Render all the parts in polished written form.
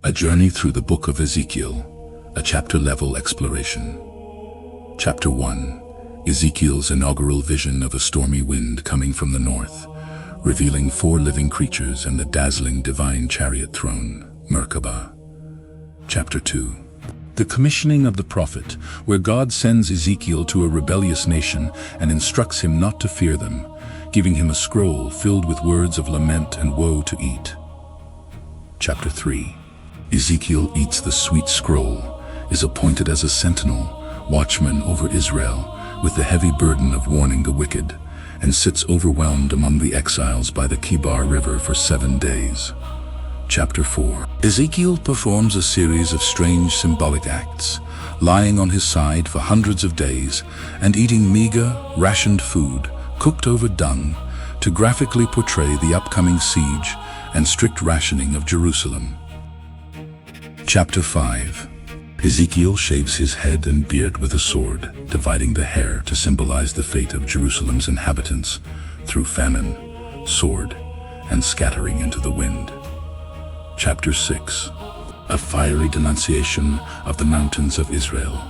A journey through the Book of Ezekiel, a chapter-level exploration. Chapter 1. Ezekiel's inaugural vision of a stormy wind coming from the north, revealing 4 living creatures and the dazzling divine Chariot-Throne, Merkaba. Chapter 2. The commissioning of the prophet, where God sends Ezekiel to a rebellious nation and instructs him not to fear them, giving him a scroll filled with words of lament and woe to eat. Chapter 3. Ezekiel eats the sweet scroll, is appointed as a sentinel, watchman over Israel, with the heavy burden of warning the wicked, and sits overwhelmed among the exiles by the Kebar River for 7 days. Chapter 4. Ezekiel performs a series of strange symbolic acts, lying on his side for hundreds of days and eating meager, rationed food, cooked over dung, to graphically portray the upcoming siege and strict rationing of Jerusalem. Chapter 5. Ezekiel shaves his head and beard with a sword, dividing the hair to symbolize the fate of Jerusalem's inhabitants through famine, sword, and scattering into the wind. Chapter 6. A fiery denunciation of the mountains of Israel,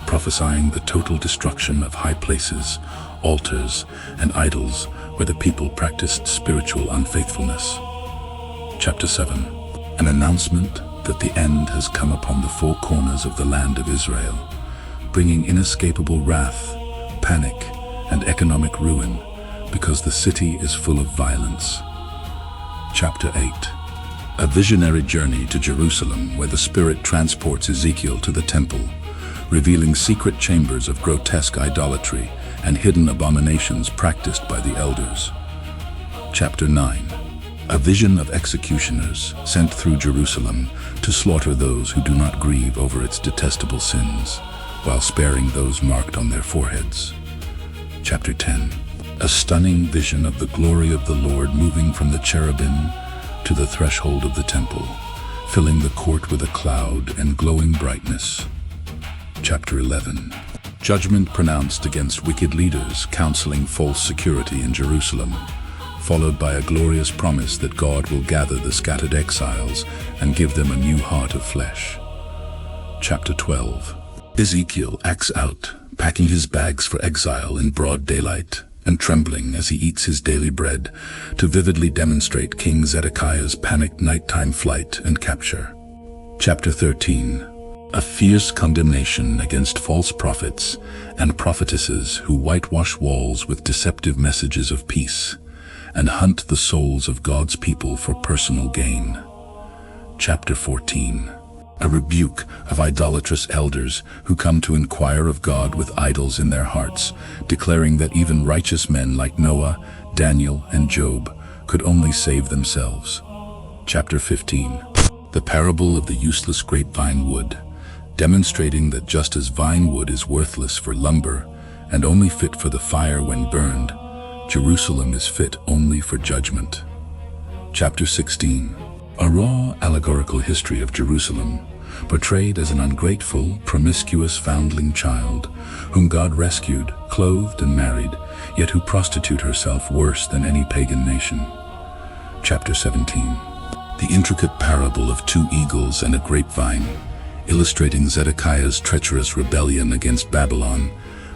prophesying the total destruction of high places, altars, and idols where the people practiced spiritual unfaithfulness. Chapter 7. An announcement that the end has come upon the 4 corners of the land of Israel, bringing inescapable wrath, panic, and economic ruin, because the city is full of violence. Chapter 8. A visionary journey to Jerusalem where the Spirit transports Ezekiel to the temple, revealing secret chambers of grotesque idolatry and hidden abominations practiced by the elders. Chapter 9. A vision of executioners sent through Jerusalem to slaughter those who do not grieve over its detestable sins, while sparing those marked on their foreheads. Chapter 10. A stunning vision of the glory of the Lord moving from the cherubim to the threshold of the temple, filling the court with a cloud and glowing brightness. Chapter 11. Judgment pronounced against wicked leaders counseling false security in Jerusalem, followed by a glorious promise that God will gather the scattered exiles and give them a new heart of flesh. Chapter 12. Ezekiel acts out, packing his bags for exile in broad daylight, and trembling as he eats his daily bread, to vividly demonstrate King Zedekiah's panicked nighttime flight and capture. Chapter 13. A fierce condemnation against false prophets and prophetesses who whitewash walls with deceptive messages of peace, and hunt the souls of God's people for personal gain. Chapter 14. A rebuke of idolatrous elders who come to inquire of God with idols in their hearts, declaring that even righteous men like Noah, Daniel, and Job could only save themselves. Chapter 15. The parable of the useless grapevine wood, demonstrating that just as vine wood is worthless for lumber and only fit for the fire when burned, Jerusalem is fit only for judgment. Chapter 16. A raw allegorical history of Jerusalem, portrayed as an ungrateful, promiscuous foundling child, whom God rescued, clothed, and married, yet who prostitute herself worse than any pagan nation. Chapter 17. The intricate parable of 2 eagles and a grapevine, illustrating Zedekiah's treacherous rebellion against Babylon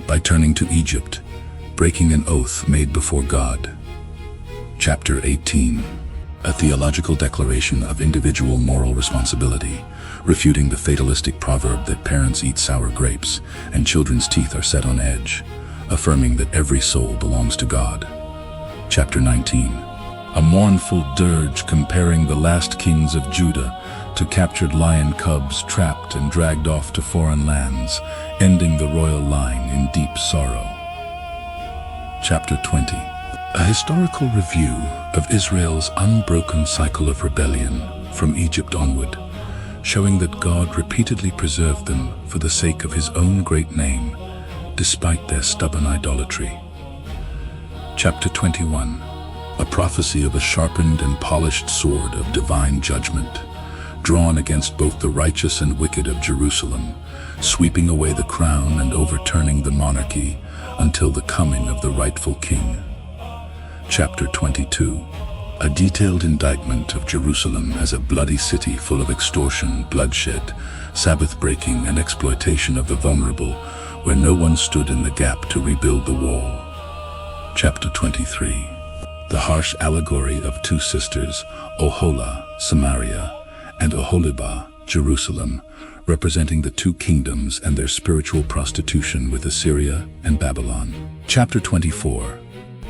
by turning to Egypt, breaking an oath made before God. Chapter 18. A theological declaration of individual moral responsibility, refuting the fatalistic proverb that parents eat sour grapes and children's teeth are set on edge, affirming that every soul belongs to God. Chapter 19. A mournful dirge comparing the last kings of Judah to captured lion cubs trapped and dragged off to foreign lands, ending the royal line in deep sorrow. Chapter 20. A historical review of Israel's unbroken cycle of rebellion from Egypt onward, showing that God repeatedly preserved them for the sake of his own great name, despite their stubborn idolatry. Chapter 21. A prophecy of a sharpened and polished sword of divine judgment, drawn against both the righteous and wicked of Jerusalem, sweeping away the crown and overturning the monarchy until the coming of the rightful king. Chapter 22. A detailed indictment of Jerusalem as a bloody city full of extortion, bloodshed, Sabbath-breaking and exploitation of the vulnerable, where no one stood in the gap to rebuild the wall. Chapter 23. The harsh allegory of two sisters, Oholah, Samaria, and Oholibah, Jerusalem, representing the two kingdoms and their spiritual prostitution with Assyria and Babylon. Chapter 24.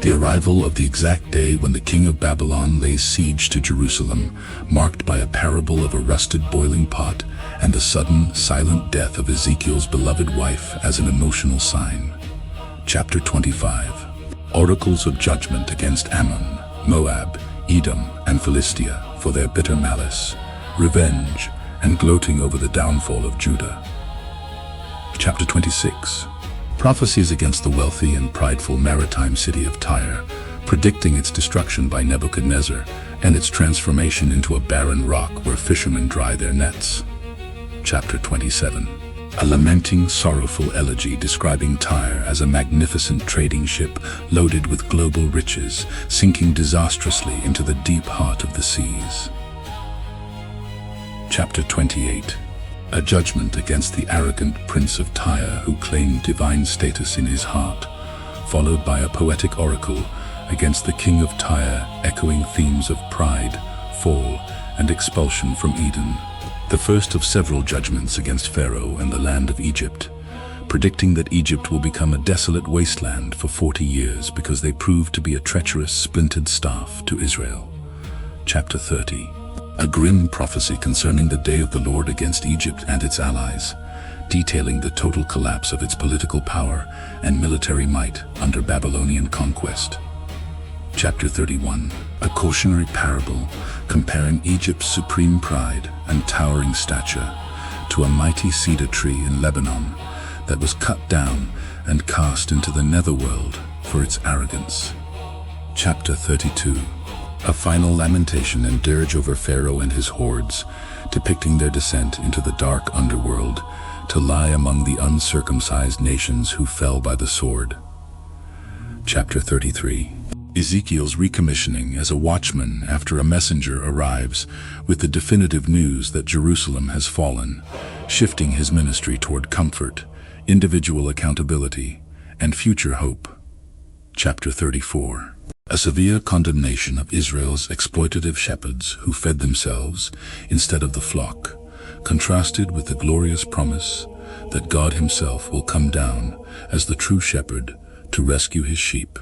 The arrival of the exact day when the king of Babylon lays siege to Jerusalem, marked by a parable of a rusted boiling pot and the sudden, silent death of Ezekiel's beloved wife as an emotional sign. Chapter 25. Oracles of judgment against Ammon, Moab, Edom, and Philistia for their bitter malice, revenge, and gloating over the downfall of Judah. Chapter 26. Prophecies against the wealthy and prideful maritime city of Tyre, predicting its destruction by Nebuchadnezzar and its transformation into a barren rock where fishermen dry their nets. Chapter 27. A lamenting, sorrowful elegy describing Tyre as a magnificent trading ship loaded with global riches, sinking disastrously into the deep heart of the seas. Chapter 28. A judgment against the arrogant prince of Tyre who claimed divine status in his heart, followed by a poetic oracle against the king of Tyre, echoing themes of pride, fall, and expulsion from Eden. The first of several judgments against Pharaoh and the land of Egypt, predicting that Egypt will become a desolate wasteland for 40 years because they proved to be a treacherous, splintered staff to Israel. Chapter 30. A grim prophecy concerning the day of the Lord against Egypt and its allies, detailing the total collapse of its political power and military might under Babylonian conquest. Chapter 31. A cautionary parable comparing Egypt's supreme pride and towering stature to a mighty cedar tree in Lebanon that was cut down and cast into the netherworld for its arrogance. Chapter 32. A final lamentation and dirge over Pharaoh and his hordes, depicting their descent into the dark underworld to lie among the uncircumcised nations who fell by the sword. Chapter 33. Ezekiel's recommissioning as a watchman after a messenger arrives with the definitive news that Jerusalem has fallen, shifting his ministry toward comfort, individual accountability, and future hope. Chapter 34. A severe condemnation of Israel's exploitative shepherds who fed themselves instead of the flock, contrasted with the glorious promise that God himself will come down as the true shepherd to rescue his sheep.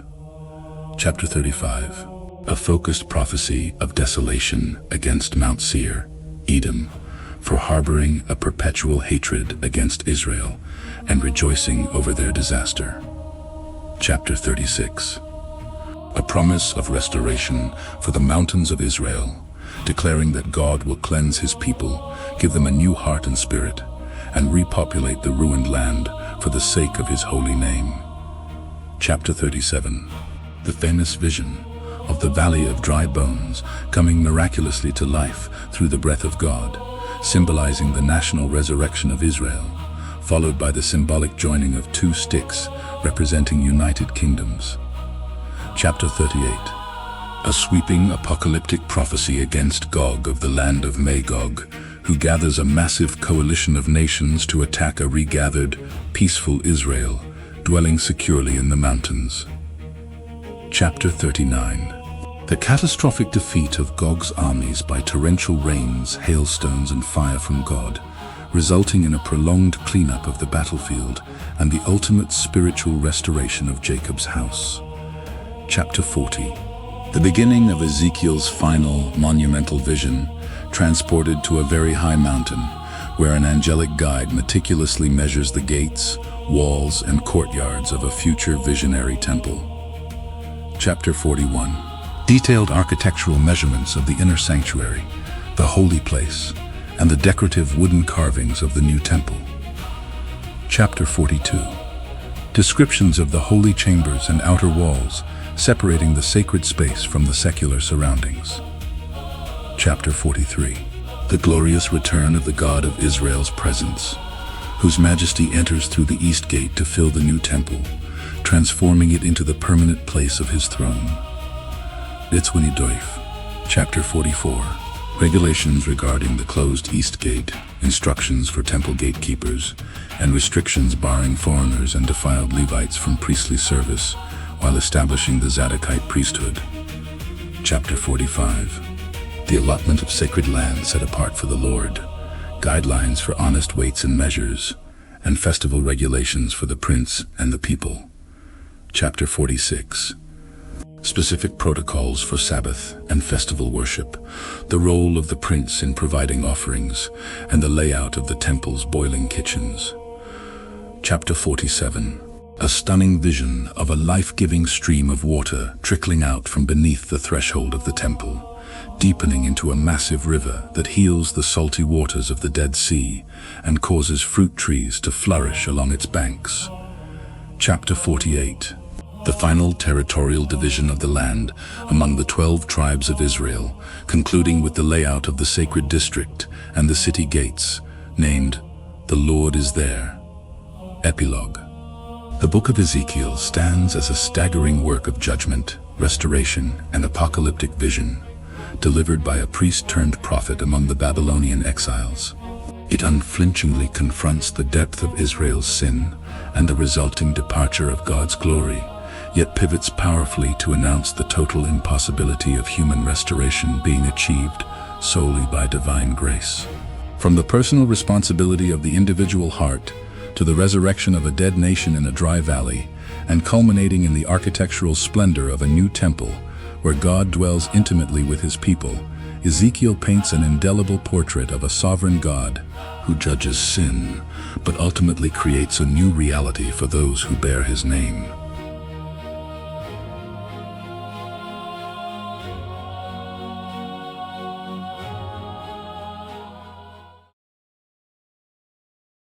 Chapter 35. A focused prophecy of desolation against Mount Seir, Edom, for harboring a perpetual hatred against Israel and rejoicing over their disaster. Chapter 36. A promise of restoration for the mountains of Israel, declaring that God will cleanse his people, give them a new heart and spirit, and repopulate the ruined land for the sake of his holy name. Chapter 37. The famous vision of the valley of dry bones coming miraculously to life through the breath of God, symbolizing the national resurrection of Israel, followed by the symbolic joining of two sticks representing united kingdoms. Chapter 38. A sweeping apocalyptic prophecy against Gog of the land of Magog, who gathers a massive coalition of nations to attack a regathered, peaceful Israel, dwelling securely in the mountains. Chapter 39. The catastrophic defeat of Gog's armies by torrential rains, hailstones, and fire from God, resulting in a prolonged cleanup of the battlefield and the ultimate spiritual restoration of Jacob's house. Chapter 40. The beginning of Ezekiel's final, monumental vision, transported to a very high mountain, where an angelic guide meticulously measures the gates, walls, and courtyards of a future visionary temple. Chapter 41. Detailed architectural measurements of the inner sanctuary, the holy place, and the decorative wooden carvings of the new temple. Chapter 42. Descriptions of the holy chambers and outer walls, separating the sacred space from the secular surroundings. Chapter 43. The glorious return of the God of Israel's presence, whose majesty enters through the east gate to fill the new temple, transforming it into the permanent place of his throne. Itzwinidoif. Chapter 44. Regulations regarding the closed East Gate, instructions for temple gatekeepers, and restrictions barring foreigners and defiled Levites from priestly service while establishing the Zadokite priesthood. Chapter 45. The allotment of sacred land set apart for the Lord, guidelines for honest weights and measures, and festival regulations for the prince and the people. Chapter 46. Specific protocols for Sabbath and festival worship, the role of the prince in providing offerings, and the layout of the temple's boiling kitchens. Chapter 47. A stunning vision of a life-giving stream of water trickling out from beneath the threshold of the temple, deepening into a massive river that heals the salty waters of the Dead Sea and causes fruit trees to flourish along its banks. Chapter 48. The final territorial division of the land among the 12 tribes of Israel, concluding with the layout of the sacred district and the city gates, named "The Lord is There." Epilogue. The Book of Ezekiel stands as a staggering work of judgment, restoration, and apocalyptic vision, delivered by a priest-turned-prophet among the Babylonian exiles. It unflinchingly confronts the depth of Israel's sin and the resulting departure of God's glory, yet pivots powerfully to announce the total impossibility of human restoration being achieved solely by divine grace. From the personal responsibility of the individual heart to the resurrection of a dead nation in a dry valley, and culminating in the architectural splendor of a new temple where God dwells intimately with his people, Ezekiel paints an indelible portrait of a sovereign God who judges sin, but ultimately creates a new reality for those who bear his name.